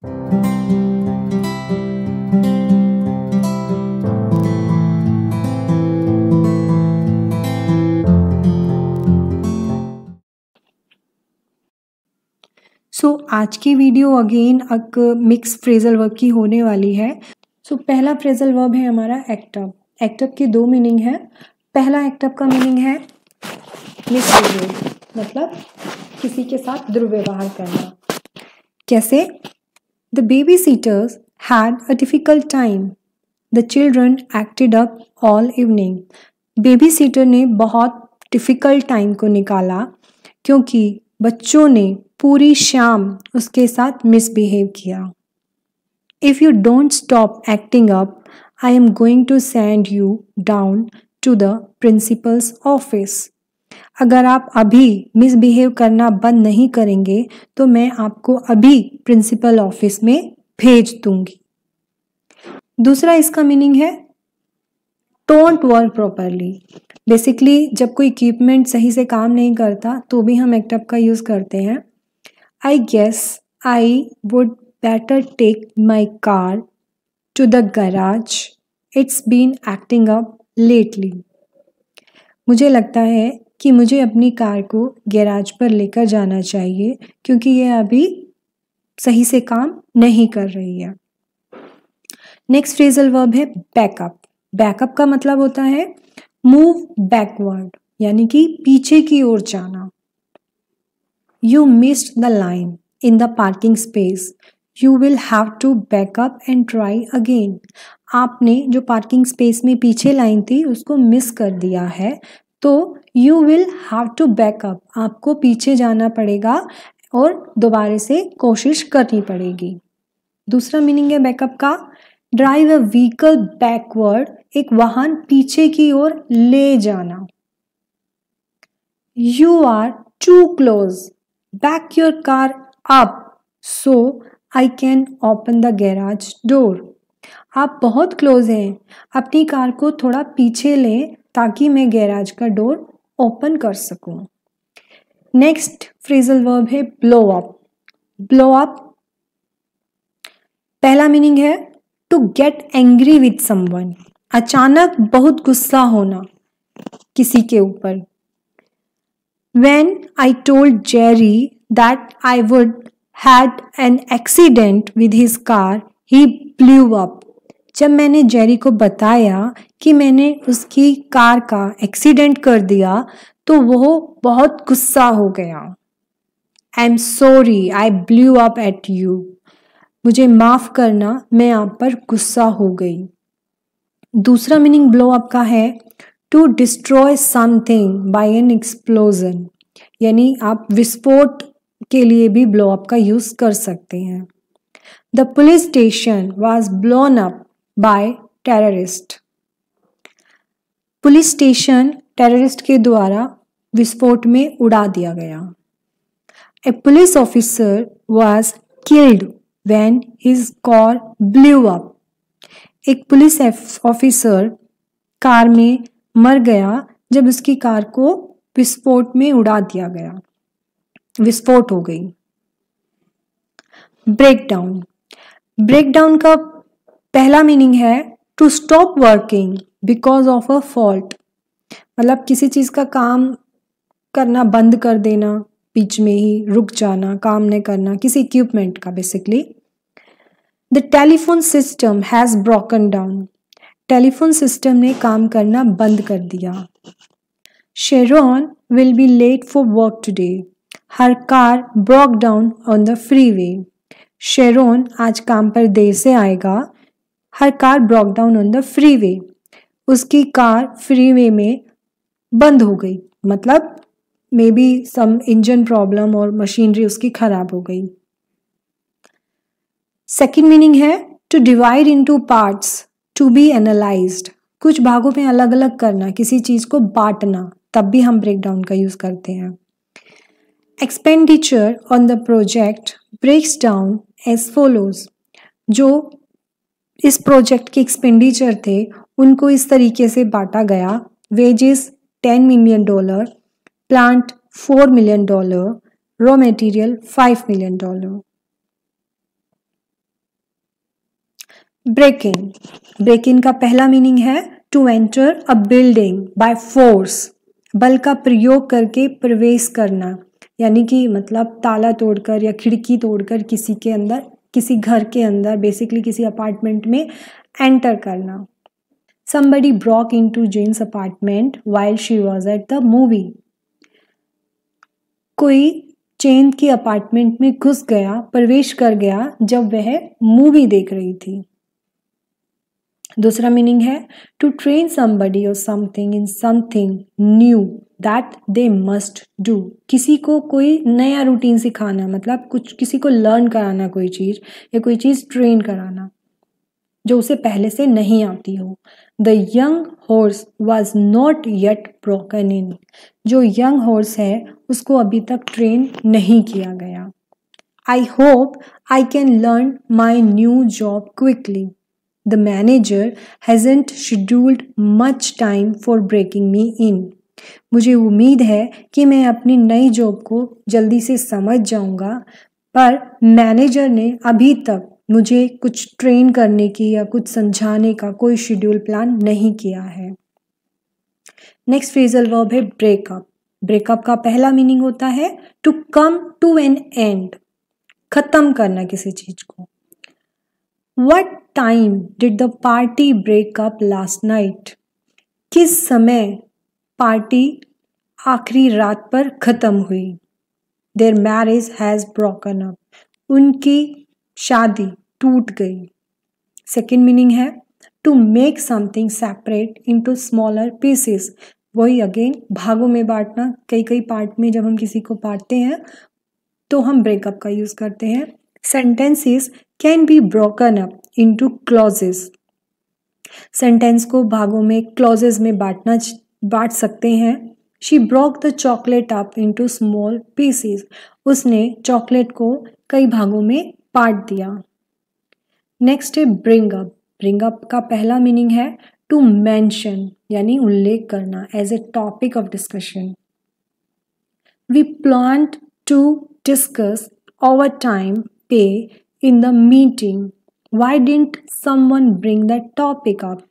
आज की video again एक मिक्स फ्रेजल वर्ब की होने वाली है। पहला फ्रेजल वर्ब है हमारा एक्टअप। एक्टअप के दो मीनिंग है। पहला एक्टअप का मीनिंग है मिसबिहेव, मतलब किसी के साथ दुर्व्यवहार करना। कैसे? The baby sitters had a difficult time, the children acted up all evening. Baby sitter ने बहुत डिफिकल्ट टाइम को निकाला क्योंकि बच्चों ने पूरी शाम उसके साथ मिसबिहेव किया। If you don't stop acting up, I am going to send you down to the principal's office. अगर आप अभी मिसबिहेव करना बंद नहीं करेंगे तो मैं आपको अभी प्रिंसिपल ऑफिस में भेज दूंगी। दूसरा इसका मीनिंग है डोंट वर्क प्रॉपरली। बेसिकली जब कोई इक्विपमेंट सही से काम नहीं करता तो भी हम एक्टअप का यूज़ करते हैं। I guess I would better take my car to the garage, it's been acting up lately. मुझे लगता है कि मुझे अपनी कार को गैराज पर लेकर जाना चाहिए क्योंकि ये अभी सही से काम नहीं कर रही है। नेक्स्ट फ्रेजल वर्ब है बैकअप। बैकअप का मतलब होता है मूव बैकवर्ड, यानी कि पीछे की ओर जाना। You missed the line in the parking space, you will have to back up and try again. आपने जो पार्किंग स्पेस में पीछे लाइन थी उसको मिस कर दिया है, तो you will have to back up, आपको पीछे जाना पड़ेगा और दोबारा से कोशिश करनी पड़ेगी। दूसरा मीनिंग है बैकअप का ड्राइव अ व्हीकल बैकवर्ड, एक वाहन पीछे की ओर ले जाना। You are too close, back your car up so I can open the garage door. आप बहुत क्लोज हैं, अपनी कार को थोड़ा पीछे लें ताकि मैं गैराज का डोर ओपन कर सकूं। नेक्स्ट फ्रेजल वर्ब है ब्लो अप। ब्लो अप पहला मीनिंग है to get angry with someone, अचानक बहुत गुस्सा होना किसी के ऊपर। When I told Jerry that I would had an accident with his car, he blew up. जब मैंने जेरी को बताया कि मैंने उसकी कार का एक्सीडेंट कर दिया तो वो बहुत गुस्सा हो गया। I'm sorry, I blew up at you. मुझे माफ करना, मैं आप पर गुस्सा हो गई। दूसरा मीनिंग ब्लो अप का है to destroy something by an explosion, यानी आप विस्फोट के लिए भी ब्लो अप का यूज कर सकते हैं। The police station was blown up by terrorist. Police station terrorist के द्वारा विस्फोट में उड़ा दिया गया। A police officer was killed when his car blew up. एक पुलिस ऑफिसर कार में मर गया जब उसकी कार को विस्फोट में उड़ा दिया गया, विस्फोट हो गई। Break down. ब्रेक डाउन का पहला मीनिंग है to stop working because of a fault, मतलब किसी चीज का काम करना बंद कर देना, बीच में ही रुक जाना, काम नहीं करना, किसी इक्विपमेंट का basically. The telephone system has broken down. Telephone system ने काम करना बंद कर दिया। Sharon will be late for work today, her car broke down on the freeway. Sharon आज काम पर देर से आएगा, her car broke down on the freeway, उसकी कार फ्रीवे में बंद हो गई, मतलब may be some engine problem और मशीनरी उसकी खराब हो गई। सेकेंड मीनिंग है to divide into parts to be analysed, कुछ भागों में अलग अलग करना, किसी चीज को बांटना, तब भी हम ब्रेक डाउन का यूज करते हैं। Expenditure on the project breaks down as follows. जो इस प्रोजेक्ट के एक्सपेंडिचर थे उनको इस तरीके से बांटा गया। Wages $10 million, plant $4 million, raw material $5 million। Break in, break in का पहला मीनिंग है to enter a building by force, बल का प्रयोग करके प्रवेश करना, यानी कि मतलब ताला तोड़कर या खिड़की तोड़कर किसी के अंदर, किसी घर के अंदर, बेसिकली किसी अपार्टमेंट में एंटर करना। Somebody broke into Jane's apartment while she was at the movie. कोई चेन की अपार्टमेंट में घुस गया, प्रवेश कर गया जब वह मूवी देख रही थी। दूसरा मीनिंग है to train somebody or something in something new that they must do। किसी को कोई नया रूटीन सिखाना, मतलब कुछ किसी को लर्न कराना कोई चीज़, या कोई चीज़ ट्रेन कराना जो उसे पहले से नहीं आती हो। The young horse was not yet broken इन, जो यंग हॉर्स है उसको अभी तक ट्रेन नहीं किया गया। I hope I can learn my new job quickly, the manager hasn't scheduled much time for breaking me in. मुझे उम्मीद है कि मैं अपनी नई जॉब को जल्दी से समझ जाऊंगा, पर मैनेजर ने अभी तक मुझे कुछ ट्रेन करने की या कुछ समझाने का कोई शेड्यूल प्लान नहीं किया है। नेक्स्ट फ्रेजल वर्ब है ब्रेकअप। ब्रेकअप का पहला मीनिंग होता है to come to an end, खत्म करना किसी चीज को। What time did the party break up last night? किस समय पार्टी आखिरी रात पर खत्म हुई। Their marriage has broken up, उनकी शादी टूट गई। सेकेंड मीनिंग है to make something separate into smaller pieces, वही अगेन भागों में बांटना। कई कई पार्ट में जब हम किसी को बांटते हैं तो हम ब्रेकअप का यूज करते हैं। Sentences can be broken up into clauses, sentence को भागों में क्लॉजेस में बांट सकते हैं। She broke the chocolate up into small pieces, उसने चॉकलेट को कई भागों में बांट दिया। नेक्स्ट है ब्रिंग अप। ब्रिंग अप का पहला मीनिंग है टू मेंशन, यानी उल्लेख करना, as a topic of discussion. We planned to discuss overtime pay in the meeting, why didn't someone bring that topic up.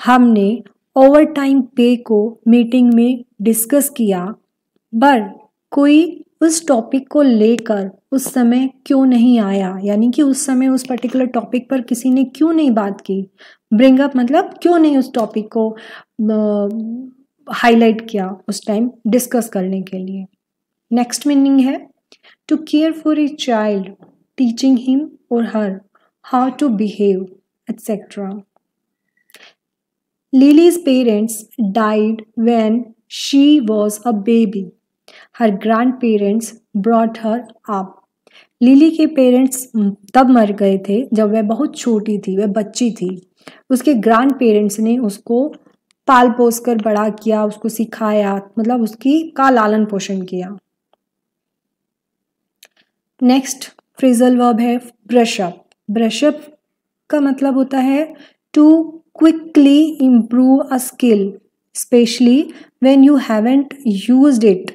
हमने ओवर टाइम पे को meeting में discuss किया, पर कोई उस टॉपिक को लेकर उस समय क्यों नहीं आया, यानी कि उस समय उस पर्टिकुलर टॉपिक पर किसी ने क्यों नहीं बात की। ब्रिंग अप मतलब क्यों नहीं उस टॉपिक को हाईलाइट किया उस टाइम डिस्कस करने के लिए। नेक्स्ट मीनिंग है to care for a child, teaching him और her how to behave etcetera. Lily's parents died when she was a baby. Her grandparents brought her up. Lily के parents तब मर गए थे जब वह बहुत छोटी थी, वह बच्ची थी। उसके ग्रैंड पेरेंट्स ने उसको पाल पोस कर बड़ा किया, उसको सिखाया, मतलब उसकी का लालन पोषण किया। नेक्स्ट फ्रेजल वर्ब है ब्रश अप। ब्रश अप का मतलब होता है to quickly improve a skill, especially when you haven't used it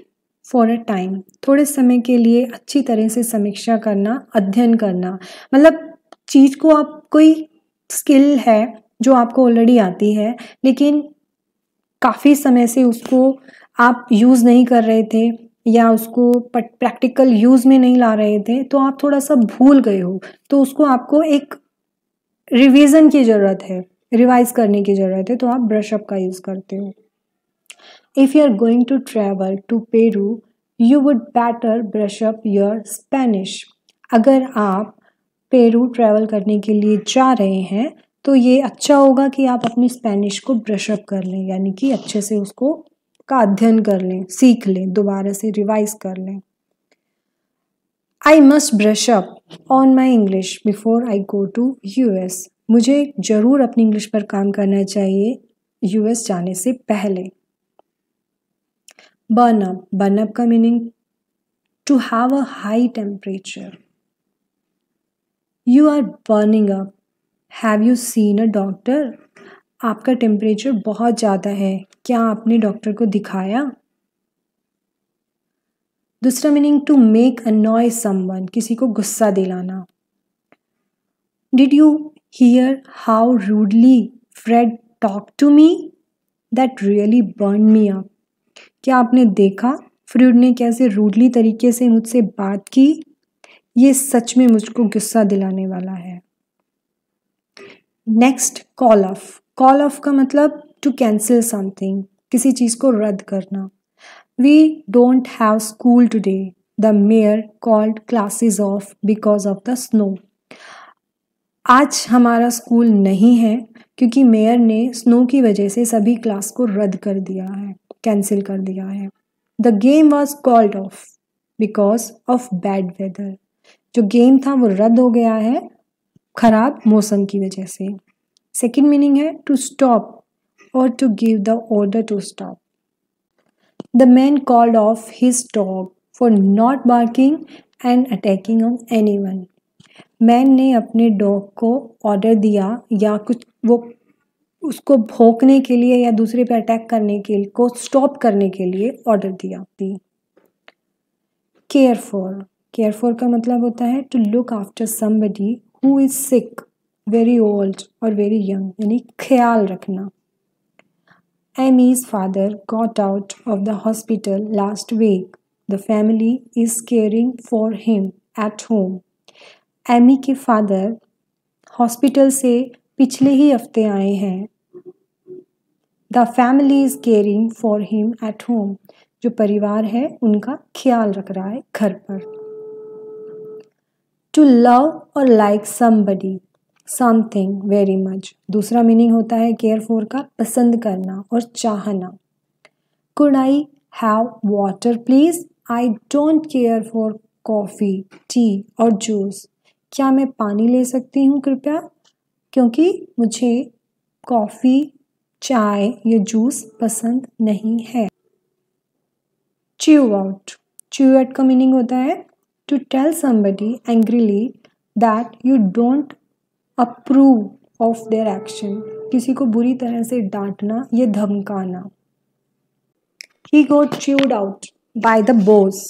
for a time. थोड़े समय के लिए अच्छी तरह से समीक्षा करना, अध्ययन करना, मतलब चीज़ को आप, कोई स्किल है जो आपको ऑलरेडी आती है लेकिन काफ़ी समय से उसको आप यूज़ नहीं कर रहे थे या उसको प्रैक्टिकल यूज़ में नहीं ला रहे थे, तो आप थोड़ा सा भूल गए हो, तो उसको आपको एक रिवीजन की ज़रूरत है, रिवाइज करने की ज़रूरत है, तो आप ब्रश अप का यूज़ करते हो। If you are going to travel to Peru you would better brush up your Spanish. अगर आप पेरू ट्रैवल करने के लिए जा रहे हैं तो ये अच्छा होगा कि आप अपनी स्पेनिश को ब्रश अप कर लें, यानी कि अच्छे से उसको का अध्ययन कर लें, सीख लें, दोबारा से रिवाइज कर लें। I must brush up on my English before I go to US. मुझे ज़रूर अपनी इंग्लिश पर काम करना चाहिए यूएस जाने से पहले। Burn up. बर्न अप का meaning to have a high temperature. You are burning up, have you seen a doctor. आपका टेम्परेचर बहुत ज़्यादा है, क्या आपने डॉक्टर को दिखाया। दूसरा meaning to make annoy someone, किसी को गुस्सा दिलाना। Did you hear how rudely Fred talk to me? That really burn me up. क्या आपने देखा फ्रेड ने कैसे रूडली तरीके से मुझसे बात की? ये सच में मुझको गुस्सा दिलाने वाला है। Next, call of. Call of का मतलब टू कैंसिल समथिंग, किसी चीज़ को रद्द करना। We don't have school today, the mayor called classes off because of the snow. आज हमारा स्कूल नहीं है क्योंकि मेयर ने स्नो की वजह से सभी क्लास को रद्द कर दिया है, कैंसिल कर दिया है। The game was called off because of bad weather. जो गेम था वो रद्द हो गया है खराब मौसम की वजह से। सेकेंड मीनिंग है टू स्टॉप और to give the order to stop. The man called off his dog for not barking and attacking on anyone. Man ने अपने डॉग को ऑर्डर दिया या कुछ वो उसको भौंकने के लिए या दूसरे पे अटैक करने के लिए को स्टॉप करने के लिए ऑर्डर दिया थी। Care for. केयर फॉर का मतलब होता है to look after somebody who is sick, very old और वेरी यंग, यानी ख्याल रखना। Amy's father got out of the hospital last week. The family is caring for him at home. Amy के father hospital से पिछले ही हफ्ते आए हैं। The family is caring for him at home. जो परिवार है उनका ख्याल रख रहा है घर पर। टू लव और like somebody something very much. दूसरा मीनिंग होता है केयर फॉर का पसंद करना और चाहना। Could I have water please? I don't care for coffee, T और जूस। क्या मैं पानी ले सकती हूँ कृपया? क्योंकि मुझे कॉफ़ी, चाय या जूस पसंद नहीं है। Chew out. च्यू आउट का मीनिंग होता है to tell somebody angrily that you don't approve of their action. किसी को बुरी तरह से डांटना या धमकाना। He got chewed out by the boss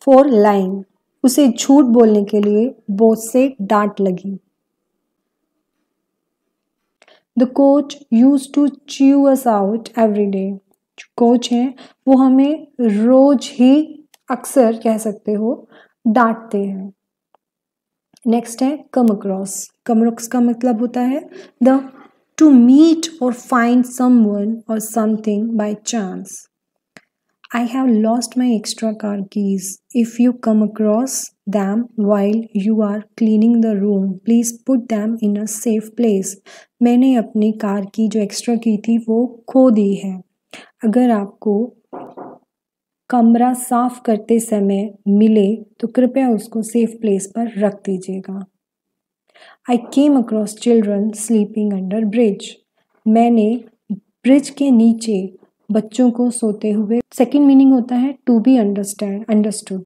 for lying. उसे झूठ बोलने के लिए बॉस से डांट लगी। The coach used to chew us out every day. Coach हैं वो हमें रोज ही अक्सर कह सकते हो डांटते हैं। नेक्स्ट है कम अक्रॉस। कम अक्रॉस का मतलब होता है द टू मीट और फाइंड समवन और something by chance. I have lost my extra car keys. If you come across them while you are cleaning the room, please put them in a safe place. मैंने अपनी car की जो extra की थी वो खो दी है। अगर आपको कमरा साफ करते समय मिले तो कृपया उसको सेफ प्लेस पर रख दीजिएगा। I came across children sleeping under bridge. मैंने ब्रिज के नीचे बच्चों को सोते हुए। सेकेंड मीनिंग होता है to be understood.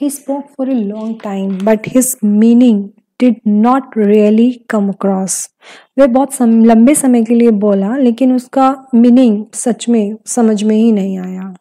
He spoke for a long time but his meaning did not really come across. वह बहुत लंबे समय के लिए बोला लेकिन उसका मीनिंग सच में समझ में ही नहीं आया।